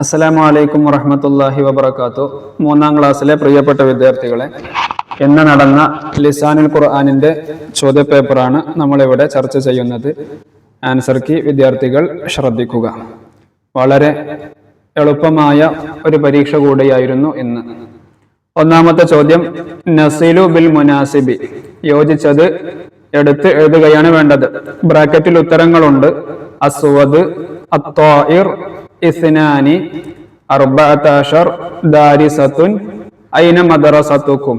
അസ്സലാമു അലൈക്കും വറഹ്മത്തുള്ളാഹി വബറകാതുഹു. മൂന്നാം ക്ലാസ്സിലെ പ്രിയപ്പെട്ട വിദ്യാർത്ഥികളെ, ഇന്ന് നടന്ന ലിസാനുൽ ഖുർആനിന്റെ ചോദ്യപേപ്പറാണ് നമ്മളിവിടെ ചർച്ച ചെയ്യുന്നത്. ആൻസർ കീ വിദ്യാർത്ഥികൾ ശ്രദ്ധിക്കുക. വളരെ എളുപ്പമായ ഒരു പരീക്ഷ കൂടിയായിരുന്നു ഇന്ന്. ഒന്നാമത്തെ ചോദ്യം, നസിലു ബിൽ മുനാസിബി, യോജിച്ചത് എടുത്ത് എഴുതുകയാണ് വേണ്ടത്. ബ്രാക്കറ്റിൽ ഉത്തരങ്ങളുണ്ട്. അസ്വദ്, അത്വാഇർ, ഇസ്നാനി, അർബഅതഅശർ, ദാരിസത്തുൻ, ഐന മദ്റസതുക്കും.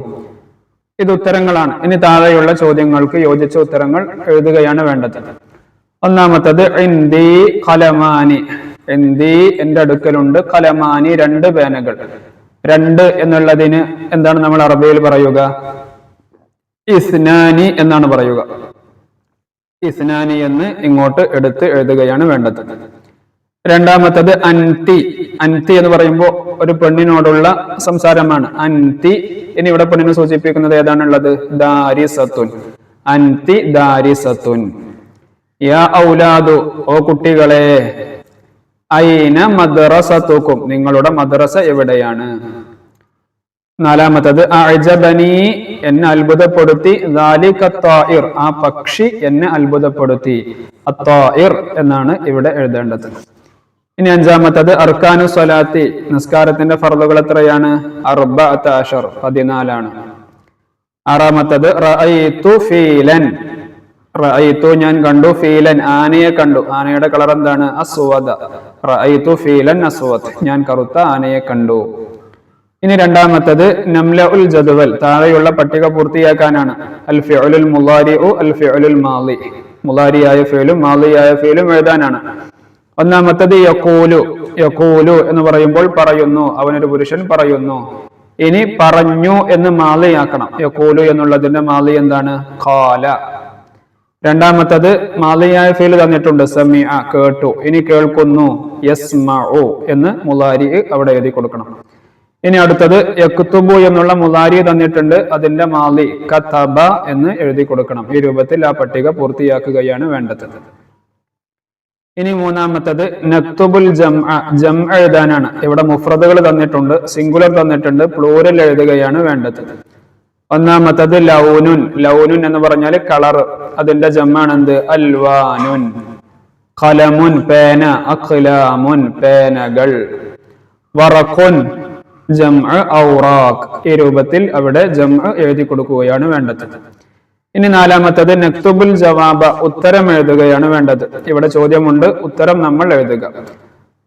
ഇത് ഉത്തരങ്ങളാണ്. ഇനി താഴെയുള്ള ചോദ്യങ്ങൾക്ക് യോജിച്ച ഉത്തരങ്ങൾ എഴുതുകയാണ് വേണ്ടത്. ഒന്നാമത്തത്, ഇൻദി ഖലമാനി, ഇൻദി എന്റെ അടുക്കലുണ്ട്, ഖലമാനി രണ്ട് പേനകൾ. രണ്ട് എന്നുള്ളതിന് എന്താണ് നമ്മൾ അറബിയിൽ പറയുക? ഇസ്നാനി എന്നാണ് പറയുക. ഇസ്നാനി എന്ന് ഇങ്ങോട്ട് എടുത്ത് എഴുതുകയാണ് വേണ്ടത്. രണ്ടാമത്തത് അൻതി, അൻതി എന്ന് പറയുമ്പോൾ ഒരു പെണ്ണിനോടുള്ള സംസാരമാണ്. അൻതി, ഇനി ഇവിടെ പെണ്ണിനെ സൂചിപ്പിക്കുന്നത് ഏതാണുള്ളത്? ദാരിസത്തുൻ, അൻതി ദാരിസത്തുൻ. യാ ഔലാദു, ഓ കുട്ടികളെ, ഐന മദ്റസതുക്കും, നിങ്ങളുടെ മദ്രസ എവിടെയാണ്? നാലാമത്തത്, അഅജബനി, എന്നെ അത്ഭുതപ്പെടുത്തി, ദാലിക ത്വാഇർ, ആ പക്ഷി എന്നെ അത്ഭുതപ്പെടുത്തി. അത്വാഇർ എന്നാണ് ഇവിടെ എഴുതേണ്ടത്. ഇനി അഞ്ചാമത്തത്, അർക്കാനു സ്വലാത്തി, നിസ്കാരത്തിന്റെ ഫർളുകൾ എത്രയാണ്? അർബഅതഅശർ, 14 ആണ്. ആറാമത്തത്, റഅയ്തു ഫീലൻ, റഅയ്തു ഞാൻ കണ്ടു, ഫീലൻ ആനയെ കണ്ടു. ആനയുടെ കളർ എന്താണ്? അസ്വദ. റഅയ്തു ഫീലൻ അസ്വദ്, ഞാൻ കറുത്ത ആനയെ കണ്ടു. ഇനി രണ്ടാമത്തത്, നംലഉൽ ജദ്വൽ, താഴെയുള്ള പട്ടിക പൂർത്തിയാക്കാനാണ്. അൽ ഫിഉലുൽ മുളാരിഉ അൽ ഫിഉലുൽ മാളി, മുളാരിയായ ഫിഉലും മാളിയായ ഫിഉലും എഴുതാനാണ്. ഒന്നാമത്തത്, യഖൂലു, യഖൂലു എന്ന് പറയുമ്പോൾ പറയുന്നു, അവനൊരു പുരുഷൻ പറയുന്നു. ഇനി പറഞ്ഞു എന്ന് മാളിയാക്കണം. യഖൂലു എന്നുള്ളതിന്റെ മാളി എന്താണ്? ഖാല. രണ്ടാമത്തത്, മാളിയായ ഫീൽ തന്നിട്ടുണ്ട്, സമിഅ, കേട്ടു. ഇനി കേൾക്കുന്നു, യസ്മഉ എന്ന് മുളാരി അവിടെ എഴുതി കൊടുക്കണം. ഇനി അടുത്തത്, യക്തുബു എന്നുള്ള മുളാരി തന്നിട്ടുണ്ട്, അതിന്റെ മാളി കതബ എന്ന് എഴുതി കൊടുക്കണം. ഈ രൂപത്തിൽ ആ പട്ടിക പൂർത്തിയാക്കുകയാണ് വേണ്ടത്. ഇനി മൂന്നാമത്തത്, നക്തുബുൽ ജംഅ, ജംഅ എഴുതാനാണ്. ഇവിടെ മുഫ്രദുകൾ തന്നിട്ടുണ്ട്, സിംഗുലർ തന്നിട്ടുണ്ട്, പ്ലൂറൽ എഴുതുകയാണ് വേണ്ടത്. ഒന്നാമത്തത്, ലൗനുൻ, ലൗനുൻ എന്ന് പറഞ്ഞാൽ കളർ, അതിന്റെ ജംആണ് എന്ത്? അൽവാനുൻ. ഖലമുൻ, പേന, അഖ്ലാമുൻ, പേനകൾ. വറഖുൻ, ജംഅ ഔറാഖ്, ഈ രൂപത്തിൽ അവിടെ ജംഅ എഴുതി കൊടുക്കുകയാണ് വേണ്ടത്. ഇനി നാലാമത്തത്, നക്തുബുൽ ജവാബ, ഉത്തരം എഴുതുകയാണ് വേണ്ടത്. ഇവിടെ ചോദ്യമുണ്ട്, ഉത്തരം നമ്മൾ എഴുതുക.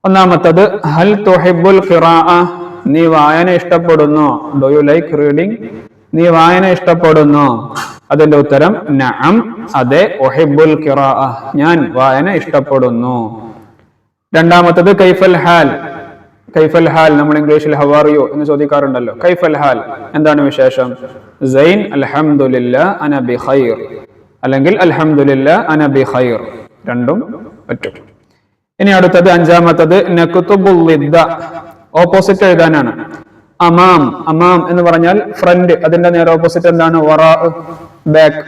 ഒന്നാമത്തത്, ഹൽ തുഹിബ്ബുൽ ഖിറാഅ, നീ വായന ഇഷ്ടപ്പെടുന്നു. Do you like reading? നീ വായന ഇഷ്ടപ്പെടുന്നു. അതിന്റെ ഉത്തരം നഅം, അതെ. ഉഹിബ്ബുൽ ഖിറാഅ, ഞാൻ വായന ഇഷ്ടപ്പെടുന്നു. രണ്ടാമത്തത്, കൈഫൽ ഹാൽ, കൈഫൽ ഹാൽ നമ്മൾ ഇംഗ്ലീഷിൽ ഹൗ ആർ യു എന്ന് ചോദിക്കാറുണ്ടല്ലോ. കൈഫൽ ഹാൽ, എന്താണ് വിശേഷം? സൈൻ, അൽഹംദുലില്ലാ അന ബിഖൈർ, അല്ലെങ്കിൽ അൽഹംദുലില്ലാ അന ബിഖൈർ, രണ്ടും പറ്റും. ഇനി അടുത്തത് അഞ്ചാമത്തത്, നക്തുബുൽ ളിദ്ദ, ഓപ്പോസിറ്റ് എഴുതാനാണ്. അമാം, അമാം എന്ന് പറഞ്ഞാൽ ഫ്രണ്ട്, അതിന്റെ നേരെ ഓപ്പോസിറ്റ് എന്താണ്? വറാ, ബാക്ക്.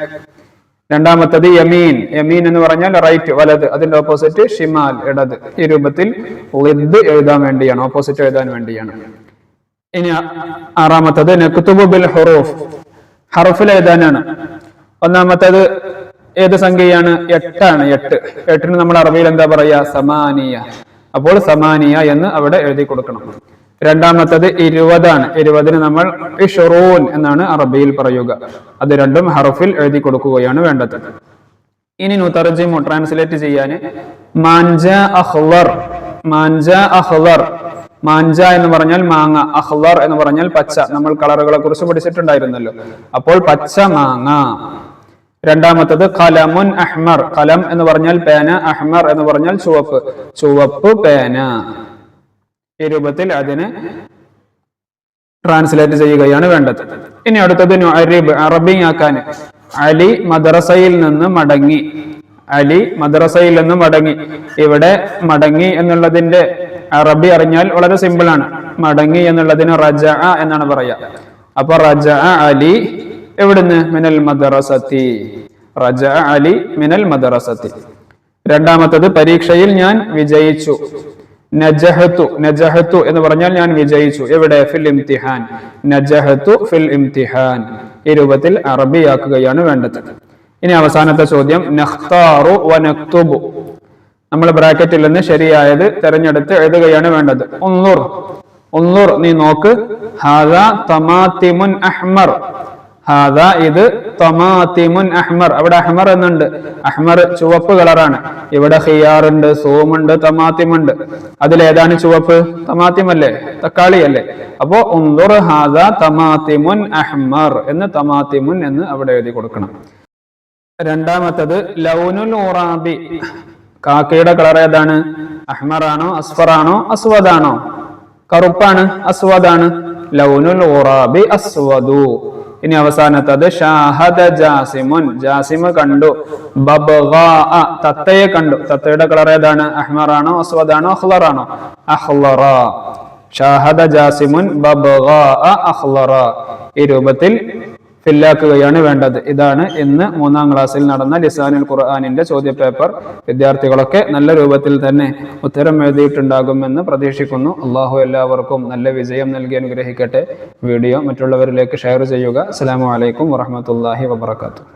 രണ്ടാമത്തത്, യമീൻ, യമീൻ എന്ന് പറഞ്ഞാൽ റൈറ്റ്, വലത്, അതിന്റെ ഓപ്പോസിറ്റ് ഷിമാൽ, ഇടത്. ഈ രൂപത്തിൽ ളിദ് എഴുതാൻ വേണ്ടിയാണ്, ഓപ്പോസിറ്റ് എഴുതാൻ വേണ്ടിയാണ്. ഇനി ആറാമത്തത്, നക്തുബു ബിൽ ഹുറൂഫ്, ഹർഫിൽ എഴുതാനാണ്. ഒന്നാമത്തത് ഏത് സംഖ്യയാണ്? 8 ആണ്. 8, 8ന് നമ്മൾ അറബിയിൽ എന്താ പറയാ? സമാനിയ. അപ്പോൾ സമാനിയ എന്ന് അവിടെ എഴുതി കൊടുക്കണം. രണ്ടാമത്തത് 20 ആണ്. 20ന് നമ്മൾ ഇശ്റൂൻ എന്നാണ് അറബിയിൽ പറയുക. അത് രണ്ടും ഹർഫിൽ എഴുതി കൊടുക്കുകയാണ് വേണ്ടത്. ഇനി നുതർജിമു, ട്രാൻസ്ലേറ്റ് ചെയ്യാൻ. മാൻജ അഖ്ളർ, മാൻജ അഖ്ളർ, മാൻജ എന്ന് പറഞ്ഞാൽ മാങ്ങ, അഖ്ളർ എന്ന് പറഞ്ഞാൽ പച്ച. നമ്മൾ കളറുകളെ കുറിച്ച് പഠിച്ചിട്ടുണ്ടായിരുന്നല്ലോ. അപ്പോൾ പച്ച മാങ്ങ. രണ്ടാമത്തത്, ഖലമുൻ അഹ്മർ, ഖലം എന്ന് പറഞ്ഞാൽ പേന, അഹ്മർ എന്ന് പറഞ്ഞാൽ ചുവപ്പ്, ചുവപ്പ് പേന. ഈ രൂപത്തിൽ അതിന് ട്രാൻസ്ലേറ്റ് ചെയ്യുകയാണ് വേണ്ടത്. ഇനി അടുത്തത്, നുഅരിബ്, അറബിയാക്കാൻ. അലി മദ്രസയിൽ നിന്ന് മടങ്ങി, അലി മദ്രസയിൽ നിന്ന് മടങ്ങി. ഇവിടെ മടങ്ങി എന്നുള്ളതിന്റെ അറബി അറിഞ്ഞാൽ വളരെ സിമ്പിൾ ആണ്. മടങ്ങി എന്നുള്ളതിന് റജഅ എന്നാണ് പറയാ. അപ്പൊ റജഅ അലി എവിടുന്ന്? മിനൽ മദ്റസതി, റജഅ അലി മിനൽ മദ്റസതി. രണ്ടാമത്തത്, പരീക്ഷയിൽ ഞാൻ വിജയിച്ചു. നജഹത്തു എന്ന് പറഞ്ഞാൽ ഞാൻ വിജയിച്ചു. എവിടെ? ഫിൽ ഇംതിഹാൻ. നജഹത്തു ഫിൽ ഇംതിഹാൻ. ഈ രൂപത്തിൽ അറബിയാക്കുകയാണ് വേണ്ടത്. ഇനി അവസാനത്തെ ചോദ്യം, നഖ്താറു വ നക്തുബു. നമ്മൾ ബ്രാക്കറ്റിൽ നിന്ന് ശരിയായത് തെരഞ്ഞെടുത്ത് എഴുതുകയാണ് വേണ്ടത്. ഉൻളുർ, നീ നോക്ക്. ഹാദാ തമാതിമുൻ അഹ്മർ. ഹാദാ, ഇത് തമാതിമുൻ അഹ്മർ. അവിടെ അഹ്മർ എന്നുണ്ട്. അഹ്മർ ചുവപ്പ് കളറാണ്. ഇവിടെ ഖിയാർ ഉണ്ട്, സൂമുണ്ട്, തമാതിമുണ്ട്. അതിലേതാണ് ചുവപ്പ്? തമാതിമല്ലേ, തക്കാളി അല്ലേ? അപ്പോ ഉൻളുർ ഹാദാ തമാതിമുൻ അഹ്മർ എന്ന് തമാതിമുൻ എന്ന് അവിടെ എഴുതി കൊടുക്കണം. രണ്ടാമത്തത് ലൗനുൽ ഉറാബി. കാക്കയുടെ കളർ ഏതാണ്? അഹ്മറാണോ, അസ്ഫറാണോ, അസ്വദാണോ? കറുപ്പാണ്, അസ്വദാണ്. ലൗനുൽ ഉറാബി അസ്വദു. ഇനി അവസാനത്തത് ഷാഹദ ജാസിമുൻ. ജാസിമ് കണ്ടു. ബബ്ഗാ, തത്തയെ കണ്ടു. തത്തയുടെ കളർ ഏതാണ്? അഹ്മറാണോ, അസ്വദാണോ, അഖ്ളറാണോ? അഖ്ളറ. ഷാഹദ ജാസിമുൻ ബബ്ഗാ അഖ്ളറ. ഈ രൂപത്തിൽ ഫില്ലാക്കുകയാണ് വേണ്ടത്. ഇതാണ് ഇന്ന് 3ാം ക്ലാസ്സിൽ നടന്ന ലിസാനുൽ ഖുർആനിന്റെ ചോദ്യപേപ്പർ. വിദ്യാർത്ഥികളൊക്കെ നല്ല രൂപത്തിൽ തന്നെ ഉത്തരം എഴുതിയിട്ടുണ്ടാകുമെന്ന് പ്രതീക്ഷിക്കുന്നു. അള്ളാഹു എല്ലാവർക്കും നല്ല വിജയം നൽകി അനുഗ്രഹിക്കട്ടെ. വീഡിയോ മറ്റുള്ളവരിലേക്ക് ഷെയർ ചെയ്യുക. അസ്സലാമു അലൈക്കും വറഹ്മത്തുള്ളാഹി വബറകാതുഹു.